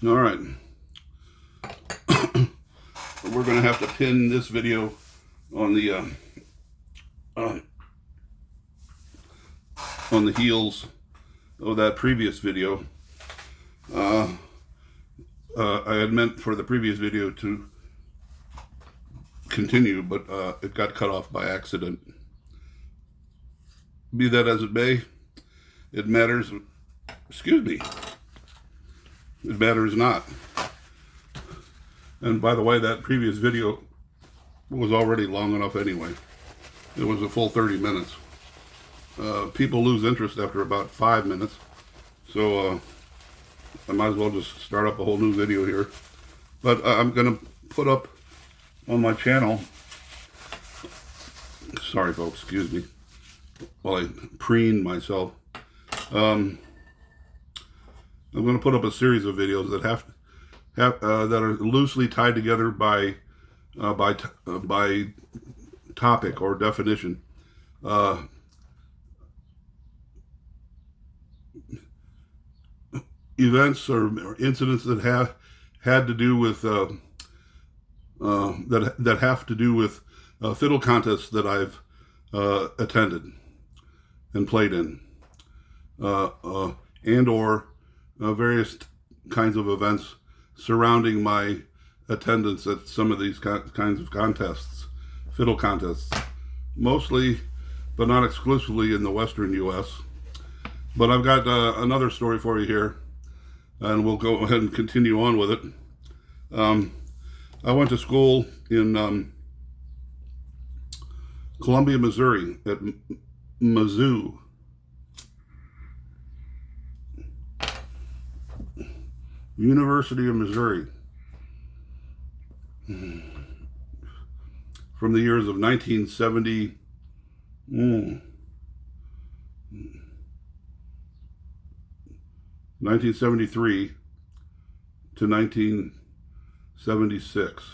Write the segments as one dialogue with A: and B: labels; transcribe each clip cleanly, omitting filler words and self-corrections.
A: All right. We're going to have to pin this video on the heels of that previous video. I had meant for the previous video to continue, but it got cut off by accident. Be that as it may, it matters. Excuse me. It matters not. And by the way, that previous video was already long enough anyway. It was a full 30 minutes. People lose interest after about 5 minutes. So I might as well just start up a whole new video here. But I'm going to put up on my channel. Sorry, folks, excuse me. While I preen myself. I'm going to put up a series of videos that that are loosely tied together by topic or definition. Events or incidents that had to do with that have to do with fiddle contests that I've attended and played in, and or various kinds of events surrounding my attendance at some of these kinds of contests, fiddle contests, mostly, but not exclusively in the Western U.S. But I've got another story for you here, and we'll go ahead and continue on with it. I went to school in Columbia, Missouri, at Mizzou. University of Missouri. From the years of 1973 to 1976.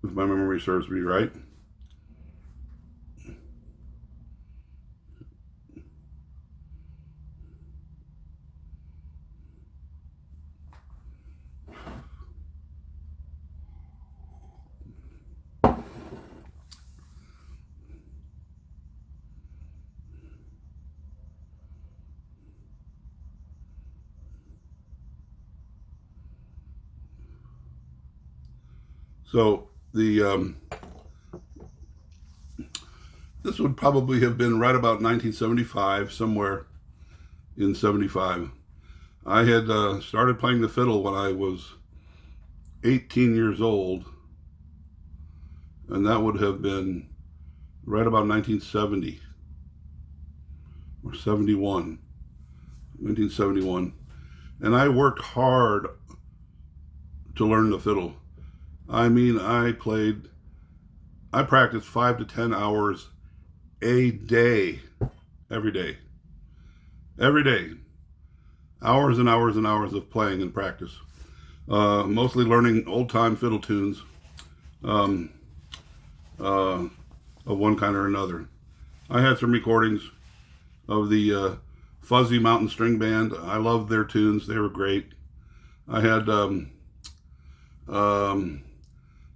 A: If my memory serves me right. So this would probably have been right about 1975, somewhere in 75. I had started playing the fiddle when I was 18 years old, and that would have been right about 1970 or 71, 1971. And I worked hard to learn the fiddle. I mean, I practiced 5 to 10 hours a day, every day, hours and hours and hours of playing and practice, mostly learning old-time fiddle tunes, of one kind or another. I had some recordings of the Fuzzy Mountain String Band. I loved their tunes. They were great. I had,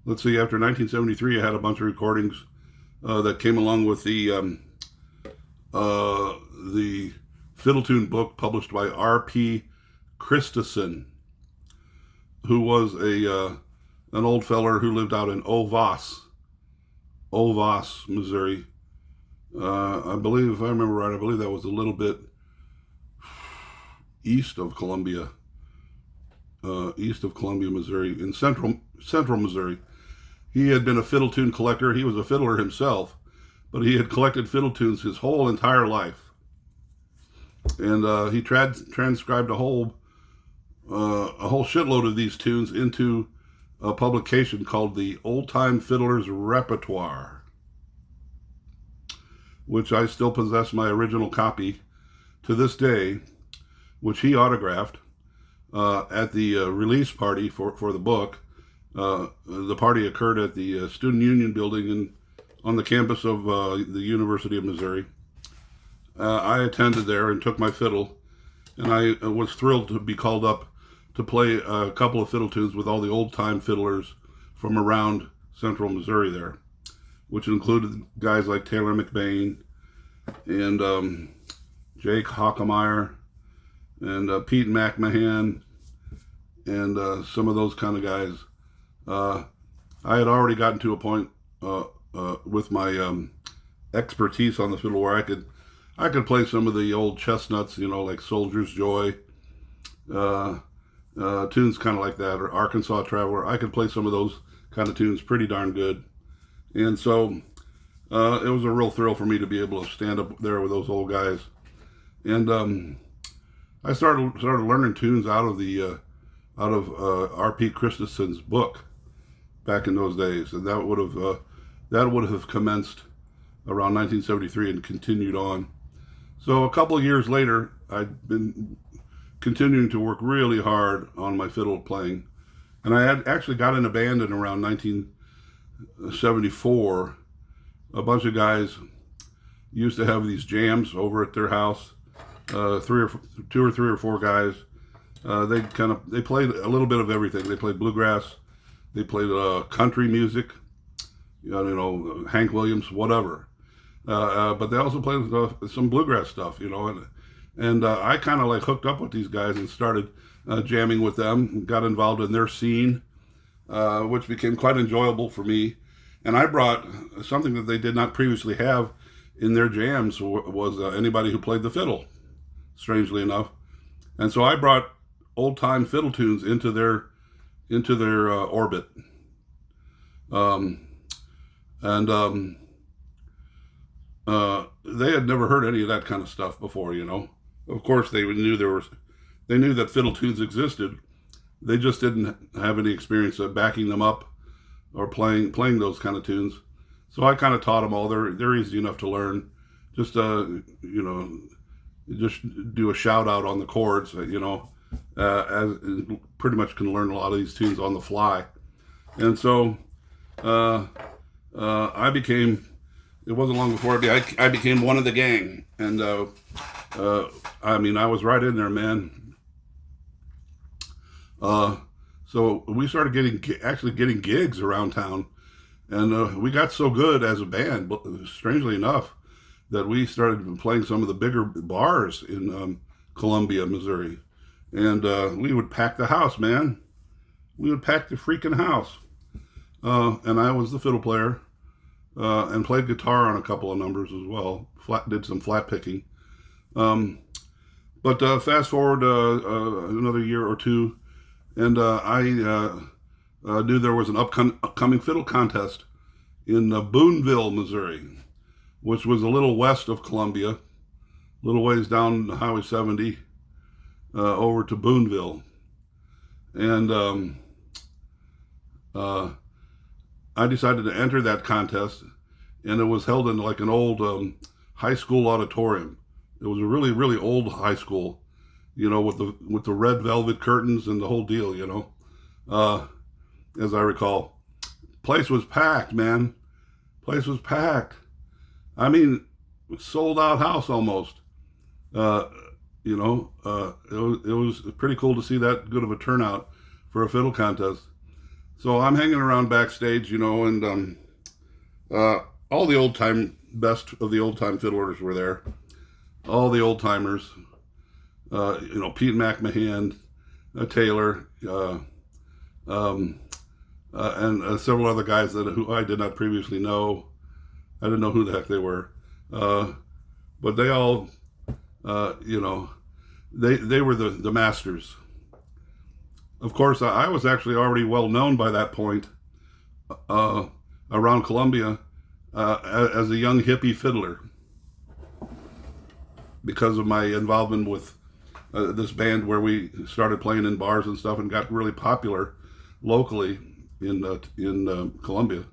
A: let's see, after 1973, I had a bunch of recordings that came along with the fiddle tune book published by R.P. Christensen, who was an old feller who lived out in Ovas, Missouri. I believe, if I remember right, I believe that was a little bit east of Columbia, Missouri, in central Missouri. He had been a fiddle tune collector. He was a fiddler himself, but he had collected fiddle tunes his whole entire life. And he transcribed a whole shitload of these tunes into a publication called the Old Time Fiddler's Repertoire, which I still possess my original copy to this day, which he autographed at the release party for the book. The party occurred at the Student Union building on the campus of the University of Missouri. I attended there and took my fiddle and I was thrilled to be called up to play a couple of fiddle tunes with all the old-time fiddlers from around central Missouri there, which included guys like Taylor McBain and Jake Hockemeyer and Pete McMahon and some of those kind of guys. I had already gotten to a point with my expertise on the fiddle where I could play some of the old chestnuts, like Soldier's Joy, tunes kind of like that, or Arkansas Traveler. I could play some of those kind of tunes pretty darn good. And so it was a real thrill for me to be able to stand up there with those old guys. And I started learning tunes out of R.P. Christensen's book back in those days, and that would have commenced around 1973 and continued on. So a couple of years later, I'd been continuing to work really hard on my fiddle playing, and I had actually got in a band in around 1974. A bunch of guys used to have these jams over at their house. Two or three or four guys. They played a little bit of everything. They played bluegrass. They played country music. Hank Williams, whatever. But they also played some bluegrass stuff. And I kind of like hooked up with these guys and started jamming with them. Got involved in their scene, which became quite enjoyable for me. And I brought something that they did not previously have in their jams was anybody who played the fiddle, strangely enough. And so I brought old-time fiddle tunes into their orbit. They had never heard any of that kind of stuff before, Of course, they knew that fiddle tunes existed. They just didn't have any experience of backing them up or playing those kind of tunes. So I kind of taught them all. They're easy enough to learn. Just just do a shout out on the chords, as pretty much can learn a lot of these tunes on the fly. And so I became. It wasn't long before I became one of the gang, and I was right in there, man. So we started getting gigs around town, and we got so good as a band, strangely enough, that we started playing some of the bigger bars in Columbia, Missouri, and we would pack the house, man. We would pack the freaking house, and I was the fiddle player. And played guitar on a couple of numbers as well. Did some flat picking. But fast forward another year or two, and I knew there was an upcoming fiddle contest in Boonville, Missouri, which was a little west of Columbia, a little ways down Highway 70 over to Boonville. And I decided to enter that contest, and it was held in like an old high school auditorium. It was a really, really old high school, with the red velvet curtains and the whole deal, as I recall. Place was packed, man. Place was packed. Sold out house almost. It was pretty cool to see that good of a turnout for a fiddle contest. So I'm hanging around backstage, and all the best of the old-time fiddlers were there. All the old-timers, Pete McMahon, Taylor, and several other guys who I did not previously know. I didn't know who the heck they were. But they all, they were the masters. Of course, I was actually already well known by that point around Columbia as a young hippie fiddler because of my involvement with this band where we started playing in bars and stuff and got really popular locally in Columbia.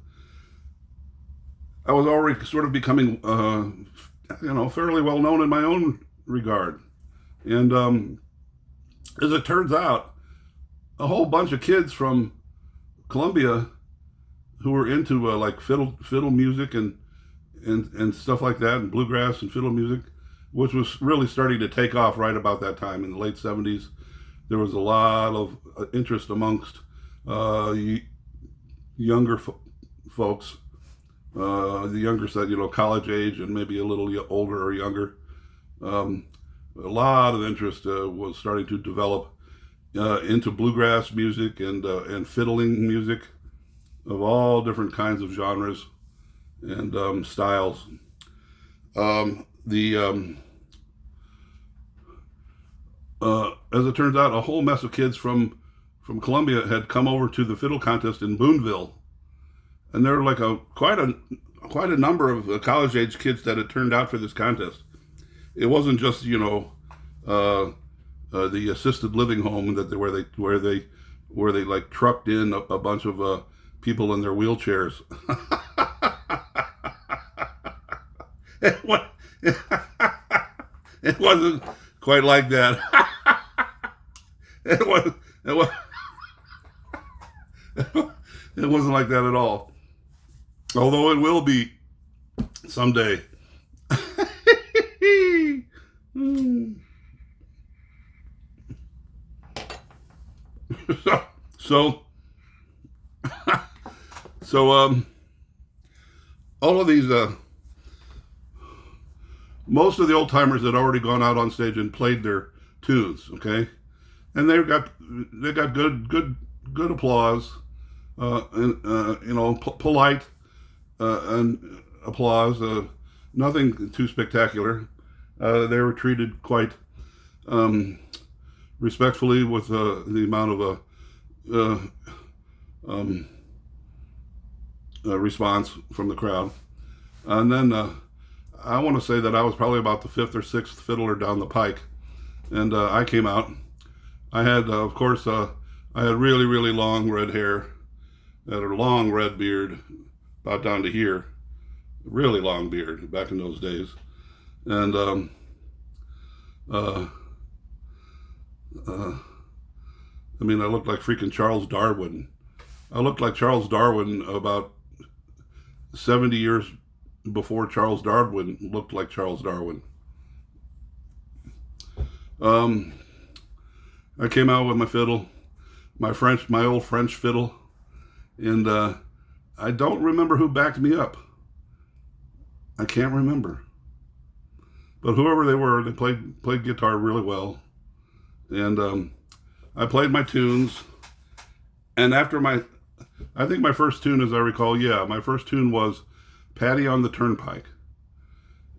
A: I was already sort of becoming, fairly well known in my own regard. And as it turns out, a whole bunch of kids from Columbia who were into fiddle music and stuff like that, and bluegrass and fiddle music, which was really starting to take off right about that time in the late 70s. There was a lot of interest amongst younger folks, the younger side, college age and maybe a little older or younger. A lot of interest was starting to develop into bluegrass music and fiddling music of all different kinds of genres and styles. As it turns out, a whole mess of kids from Columbia had come over to the fiddle contest in Boonville, and there were like quite a number of college age kids that had turned out for this contest. It wasn't just the assisted living home where they like trucked in a bunch of people in their wheelchairs. It wasn't quite like that. It wasn't like that at all. Although it will be someday. So all of these, most of the old timers had already gone out on stage and played their tunes, okay, and they got good applause, and polite and applause, nothing too spectacular. They were treated quite respectfully with the amount of response from the crowd. And then I want to say that I was probably about the fifth or sixth fiddler down the pike, and I came out. I had, of course, I had really, really long red hair, I had a long red beard, about down to here, really long beard back in those days, and I mean, I looked like freaking Charles Darwin. I looked like Charles Darwin about 70 years before Charles Darwin looked like Charles Darwin. I came out with my fiddle, my old French fiddle, and I don't remember who backed me up. I can't remember. But whoever they were, they played guitar really well. And I played my tunes. And after I think my first tune, as I recall, my first tune was Patty on the Turnpike.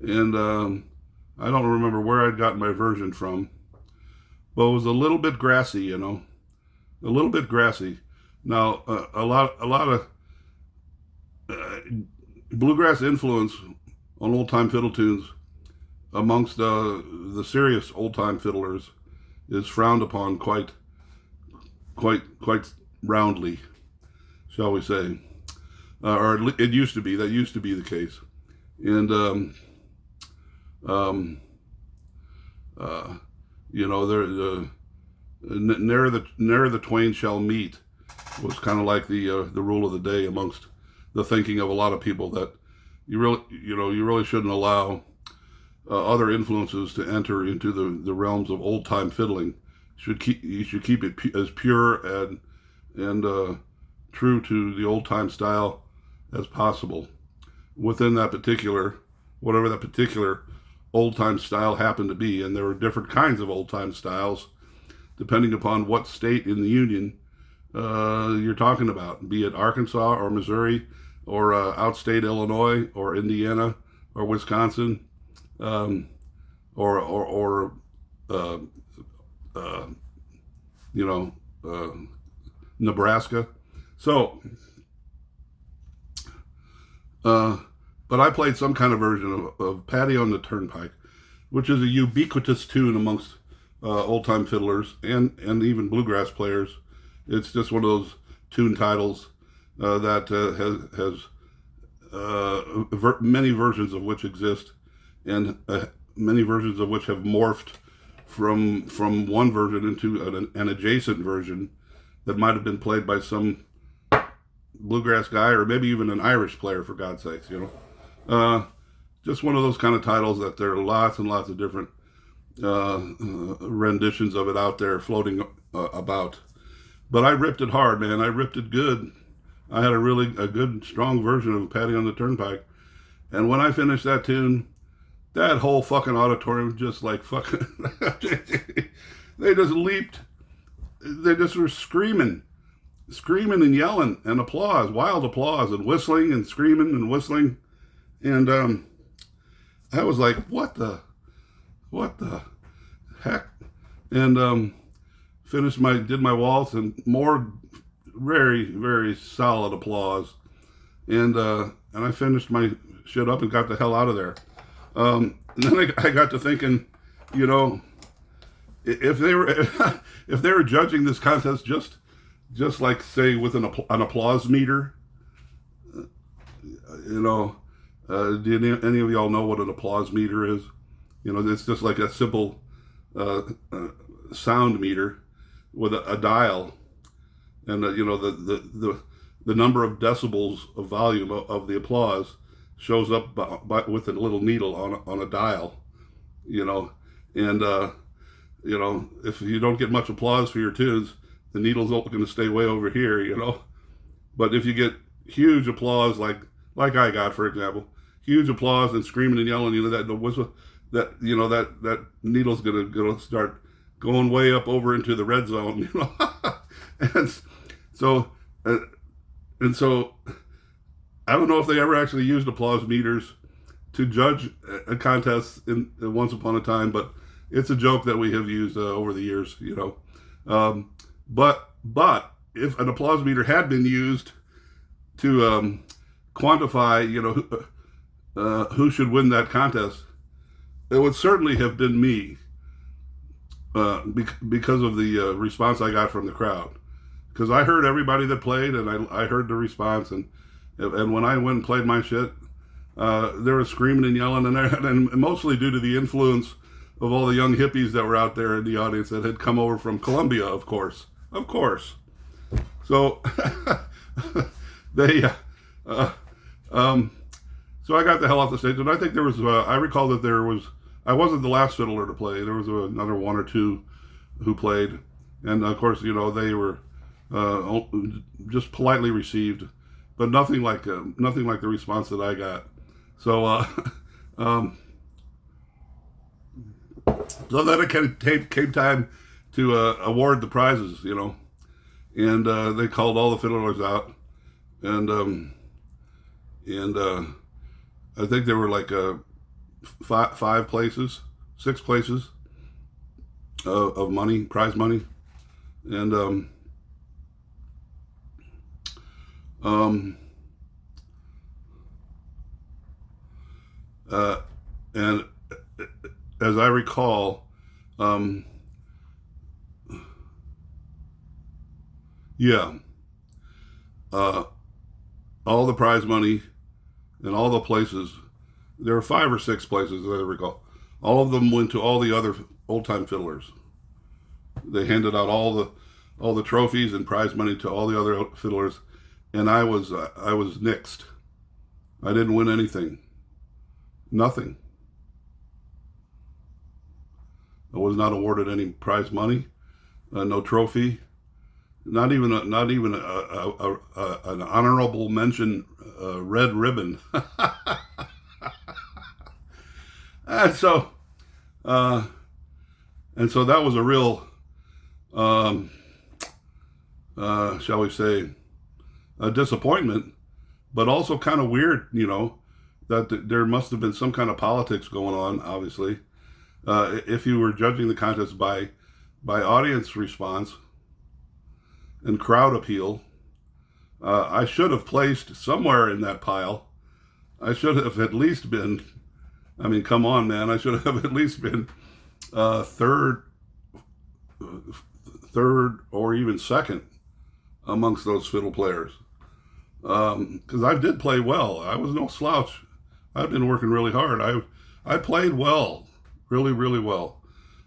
A: And I don't remember where I'd gotten my version from. But it was a little bit grassy, a little bit grassy. Now, a lot of bluegrass influence on old-time fiddle tunes amongst the serious old-time fiddlers is frowned upon quite roundly, shall we say, or it used to be. That used to be the case, and ne'er the twain shall meet was kind of like the rule of the day amongst the thinking of a lot of people, that you really shouldn't allow other influences to enter into the realms of old time fiddling. You should keep it as pure and true to the old time style as possible within that particular, whatever that particular old time style happened to be. And there were different kinds of old time styles depending upon what state in the Union you're talking about, be it Arkansas or Missouri or outstate Illinois or Indiana or Wisconsin, or Nebraska. So, but I played some kind of version of Patty on the Turnpike, which is a ubiquitous tune amongst old-time fiddlers and even bluegrass players. It's just one of those tune titles that has many versions of which exist, and many versions of which have morphed from one version into an adjacent version that might have been played by some bluegrass guy or maybe even an Irish player, for God's sakes, just just one of those kind of titles that there are lots and lots of different renditions of it out there floating about. But I ripped it hard, man. I ripped it good. I had a good, strong version of Patty on the Turnpike. And when I finished that tune, that whole fucking auditorium just like fucking, they just leaped. They just were screaming and yelling and applause, wild applause, and whistling and screaming and whistling. And I was like, what the heck? And did my waltz, and more very, very solid applause. And I finished my shit up and got the hell out of there. And then I got to thinking, you know, if they were judging this contest just like, say, with an applause meter, you know, do any of y'all know what an applause meter is? You know, it's just like a simple sound meter with a dial, and you know, the number of decibels of volume of the applause shows up with a little needle on a dial, you know, and you know, if you don't get much applause for your tunes, the needle's going to stay way over here, you know. But if you get huge applause, like I got, for example, huge applause and screaming and yelling, you know, that needle's gonna start going way up over into the red zone, you know. and so I don't know if they ever actually used applause meters to judge a contest in once upon a time, but it's a joke that we have used over the years, you know. But if an applause meter had been used to quantify, you know, who should win that contest, it would certainly have been me, because of the response I got from the crowd. Because I heard everybody that played, and I heard the response, and when I went and played my shit, there was screaming and yelling, and mostly due to the influence of all the young hippies that were out there in the audience that had come over from Colombia, of course. So they, so I got the hell off the stage, and I think there was, I recall that I wasn't the last fiddler to play. There was another one or two who played, and of course, you know, they were just politely received, but nothing like the response that I got. So, so then it came time to award the prizes, you know, and they called all the fiddlers out, and I think there were like 6 places of money, prize money, and and as I recall, all the prize money and all the places, there were 5 or 6 places, as I recall. All of them went to all the other old-time fiddlers. They handed out all the trophies and prize money to all the other fiddlers, and I was nixed. I didn't win anything. Nothing. I was not awarded any prize money, no trophy, not even an honorable mention red ribbon. And so that was a real, shall we say, a disappointment, but also kind of weird, you know, that there must have been some kind of politics going on, obviously. If you were judging the contest by audience response and crowd appeal, I should have placed somewhere in that pile. I should have at least been, I mean, come on, man, I should have at least been third or even second amongst those fiddle players. Because I did play well. I was no slouch. I've been working really hard. I played well. Really, really well.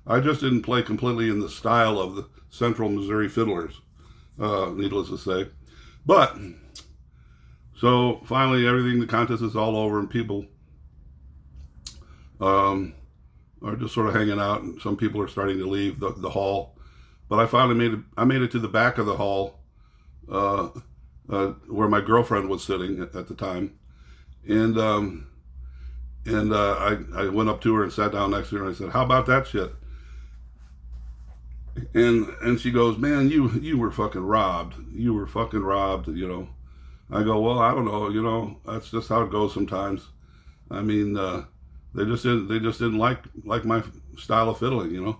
A: I just didn't play completely in the style of the Central Missouri Fiddlers, needless to say. But, so finally the contest is all over, and people are just sort of hanging out, and some people are starting to leave the hall. But I finally made it to the back of the hall, where my girlfriend was sitting at the time, and I went up to her and sat down next to her, and I said, "How about that shit?" And she goes, "Man, you were fucking robbed. You were fucking robbed." I go, "Well, I don't know. That's just how it goes sometimes. I mean, they just didn't like my style of fiddling.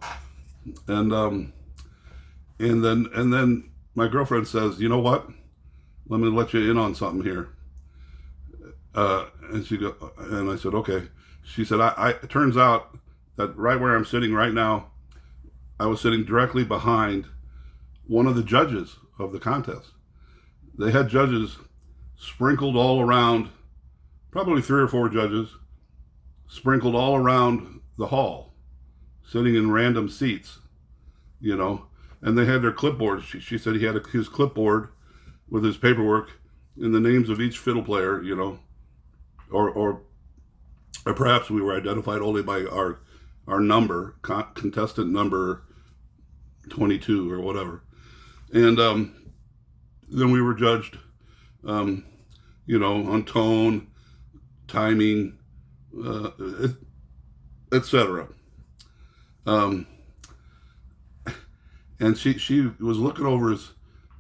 A: And then my girlfriend says, "You know what? Let me let you in on something here." And I said, "Okay." She said, it turns out that right where I'm sitting right now, I was sitting directly behind one of the judges of the contest. They had judges sprinkled all around, probably 3 or 4 judges, sprinkled all around the hall, sitting in random seats, and they had their clipboards. She said he had his clipboard with his paperwork and the names of each fiddle player, or perhaps we were identified only by our number, contestant number 22 or whatever. And then we were judged, on tone, timing, etc. And she was looking over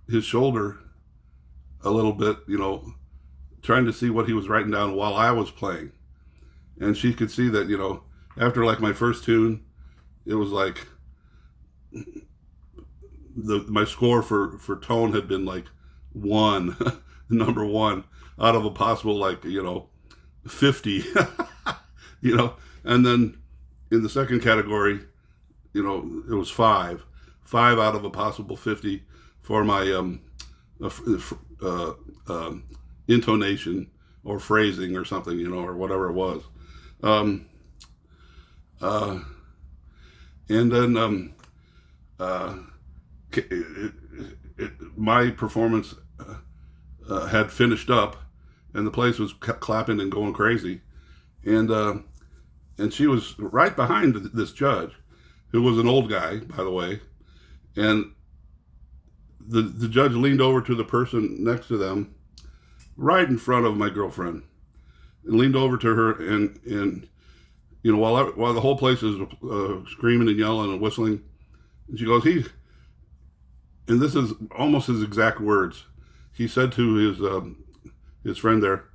A: his shoulder a little bit, trying to see what he was writing down while I was playing. And she could see that, after like my first tune, it was like my score for tone had been like 1, number 1 out of a possible 50, and then in the second category, it was 5 out of a possible 50 for my intonation or phrasing or something, or whatever it was. And then my performance had finished up, and the place was clapping and going crazy, and she was right behind this judge, who was an old guy, by the way, and the judge leaned over to the person next to them, right in front of my girlfriend, and leaned over to her, and while the whole place is screaming and yelling and whistling, and she goes, and this is almost his exact words. He said to his friend there,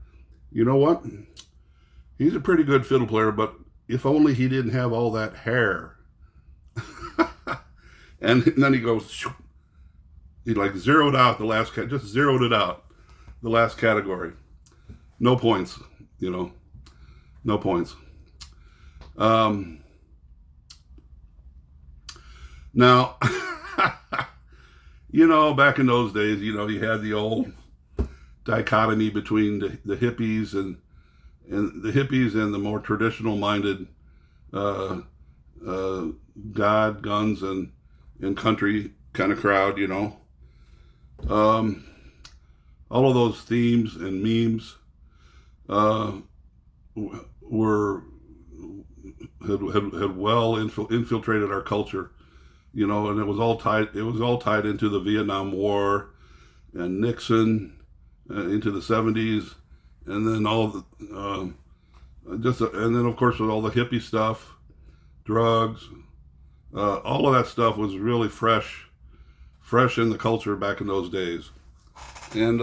A: "You know what? He's a pretty good fiddle player, but if only he didn't have all that hair." And then he goes, shoo. He zeroed out just zeroed it out, the last category. No points, no points. Now, back in those days, you had the old dichotomy between the hippies and the more traditional minded God, guns, and country kind of crowd, all of those themes and memes had well infiltrated our culture, and it was all tied into the Vietnam War and Nixon into the 70s, and then and then of course with all the hippie stuff, drugs, all of that stuff was really fresh in the culture back in those days. And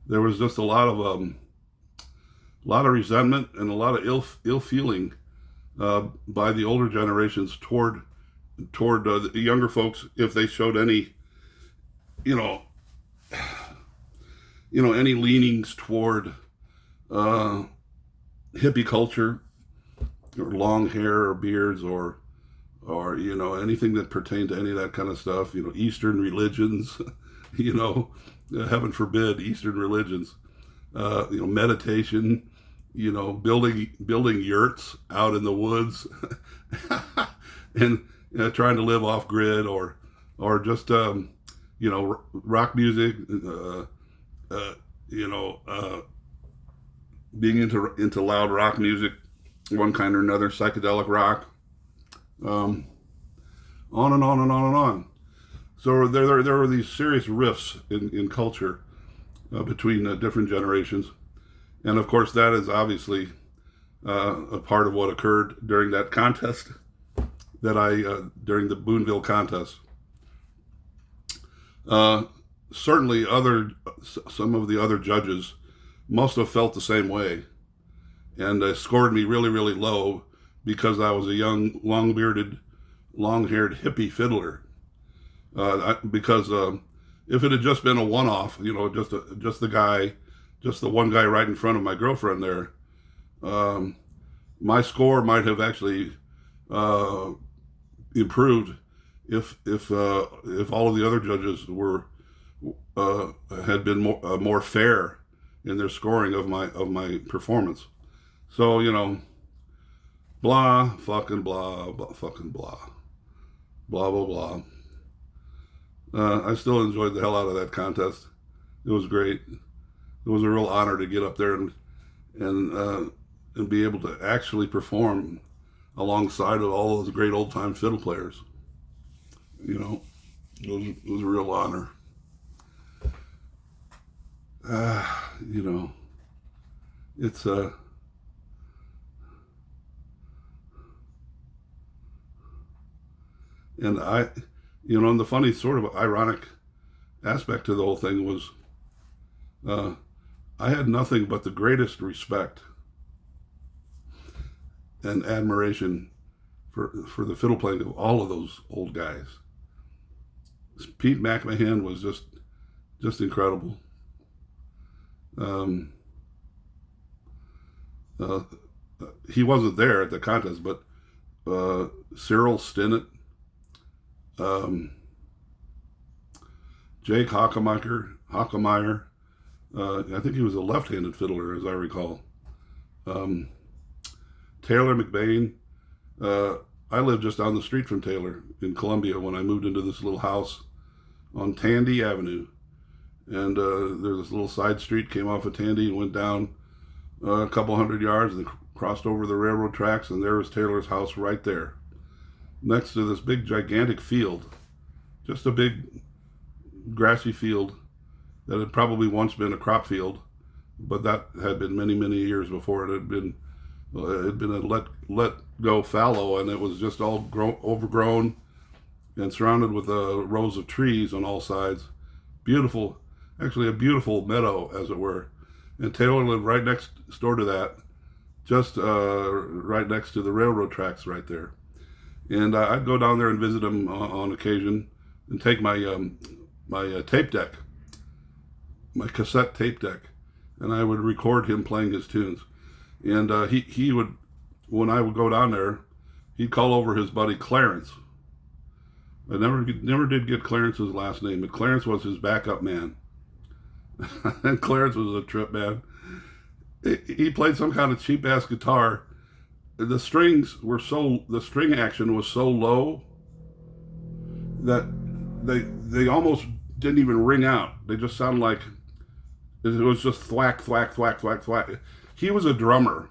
A: there was just a lot of resentment and a lot of ill feeling by the older generations toward the younger folks, if they showed any any leanings toward hippie culture, or long hair or beards, or anything that pertained to any of that kind of stuff, Eastern religions, heaven forbid, Eastern religions, meditation, building yurts out in the woods, and trying to live off grid, or just rock music, being into loud rock music, one kind or another, psychedelic rock, on and on and on and on. So there were these serious rifts in culture between different generations. And of course, that is obviously a part of what occurred during that contest during the Boonville contest. Certainly, some of the other judges must have felt the same way, and scored me really, really low because I was a young, long-bearded, long-haired hippie fiddler. Because if it had just been a one-off, just the one guy right in front of my girlfriend there, my score might have actually improved if all of the other judges had been more fair in their scoring of my performance. So blah fucking blah, blah fucking blah, blah blah blah. I still enjoyed the hell out of that contest. It was great. It was a real honor to get up there and be able to actually perform alongside of all those great old time fiddle players. It was a real honor. It's and and the funny sort of ironic aspect to the whole thing was I had nothing but the greatest respect and admiration for the fiddle playing of all of those old guys. Pete McMahon was just incredible. He wasn't there at the contest, but Cyril Stinnett, Jake Hockemeyer, I think he was a left-handed fiddler, as I recall. Taylor McBain. I lived just down the street from Taylor in Columbia when I moved into this little house on Tandy Avenue. And there's this little side street, came off of Tandy and went down a couple hundred yards and crossed over the railroad tracks, and there was Taylor's house right there, next to this big gigantic field, just a big grassy field that had probably once been a crop field, but that had been many, many years before it had been a let go fallow, and it was just all overgrown and surrounded with rows of trees on all sides. Beautiful, actually a beautiful meadow, as it were. And Taylor lived right next door to that, just right next to the railroad tracks right there. And I'd go down there and visit him on occasion and take my tape deck, my cassette tape deck, and I would record him playing his tunes. And he would, when I would go down there, he'd call over his buddy Clarence. I never did get Clarence's last name, but Clarence was his backup man. And Clarence was a trip, man. He played some kind of cheap ass guitar. The string action was so low that they almost didn't even ring out. They just sounded like it was just thwack, thwack, thwack, thwack, thwack. He was a drummer.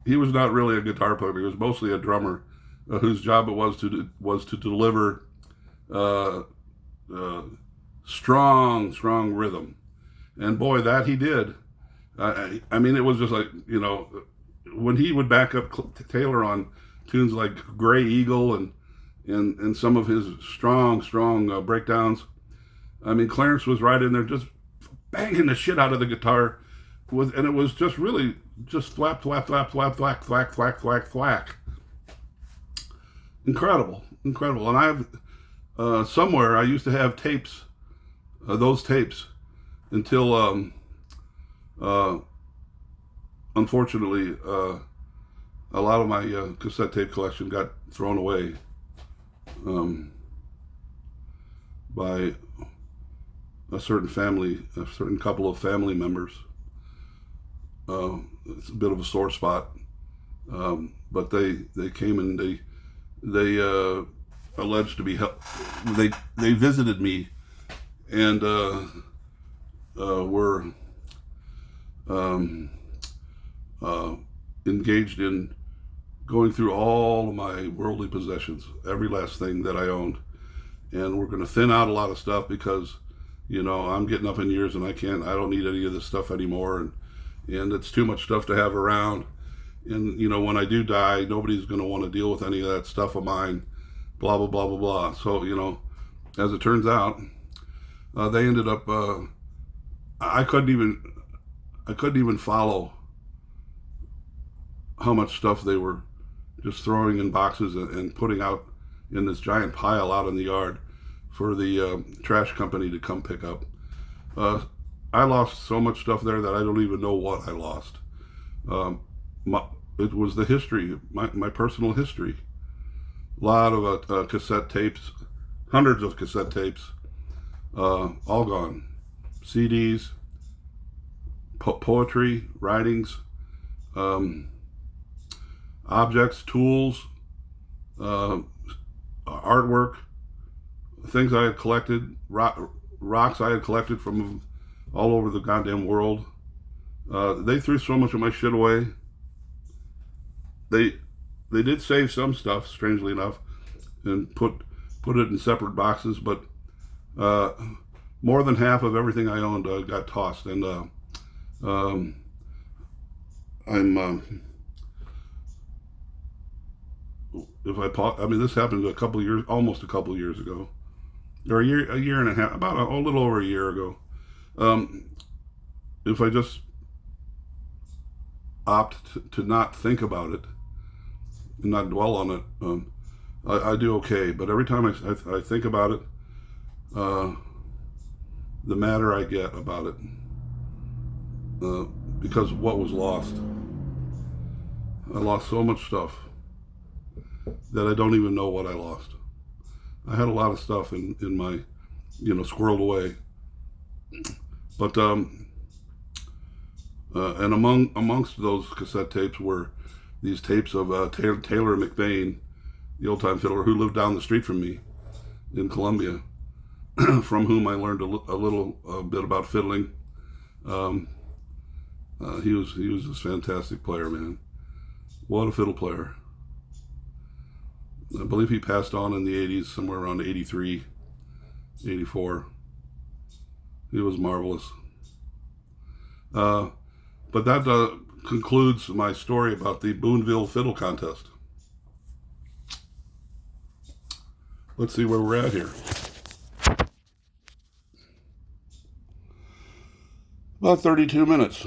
A: He was not really a guitar player. He was mostly a drummer whose job it was to deliver strong rhythm. And boy, that he did. I mean, it was just like, when he would back up Taylor on tunes like Gray Eagle and some of his strong breakdowns. I mean, Clarence was right in there just banging the shit out of the guitar, and it was just really just thwap, thwap, thwap, thwap, thwack, thwack, thwack, thwack, thwack. Incredible. And I have somewhere I used to have tapes, those tapes, until unfortunately a lot of my cassette tape collection got thrown away by a certain couple of family members. It's a bit of a sore spot, but they came and they alleged to be they visited me and were uh, engaged in going through all of my worldly possessions, every last thing that I owned. And we're going to thin out a lot of stuff because, I'm getting up in years and I don't need any of this stuff anymore. And it's too much stuff to have around. And, when I do die, nobody's going to want to deal with any of that stuff of mine, blah, blah, blah, blah, blah. So, as it turns out, they ended up, I couldn't even follow how much stuff they were just throwing in boxes and putting out in this giant pile out in the yard for the trash company to come pick up. I lost so much stuff there that I don't even know what I lost. It was the history, my personal history. A lot of cassette tapes, hundreds of cassette tapes, all gone. CDs, poetry, writings, objects, tools, artwork, things I had collected, rocks I had collected from all over the goddamn world. They threw so much of my shit away. They did save some stuff, strangely enough, and put it in separate boxes, but more than half of everything I owned got tossed. And this happened almost a couple of years ago, or a year and a half, about a little over a year ago. If I just opt to not think about it and not dwell on it, I do okay. But every time I think about it, the madder I get about it, because of what was lost. I lost so much stuff that I don't even know what I lost. I had a lot of stuff in my, squirreled away. But and amongst those cassette tapes were these tapes of Taylor McBain, the old-time fiddler who lived down the street from me in Columbia, from whom I learned a little bit about fiddling. He was this fantastic player, man. What a fiddle player. I believe he passed on in the 80s, somewhere around 83, 84. He was marvelous. But that concludes my story about the Boonville Fiddle Contest. Let's see where we're at here. About 32 minutes.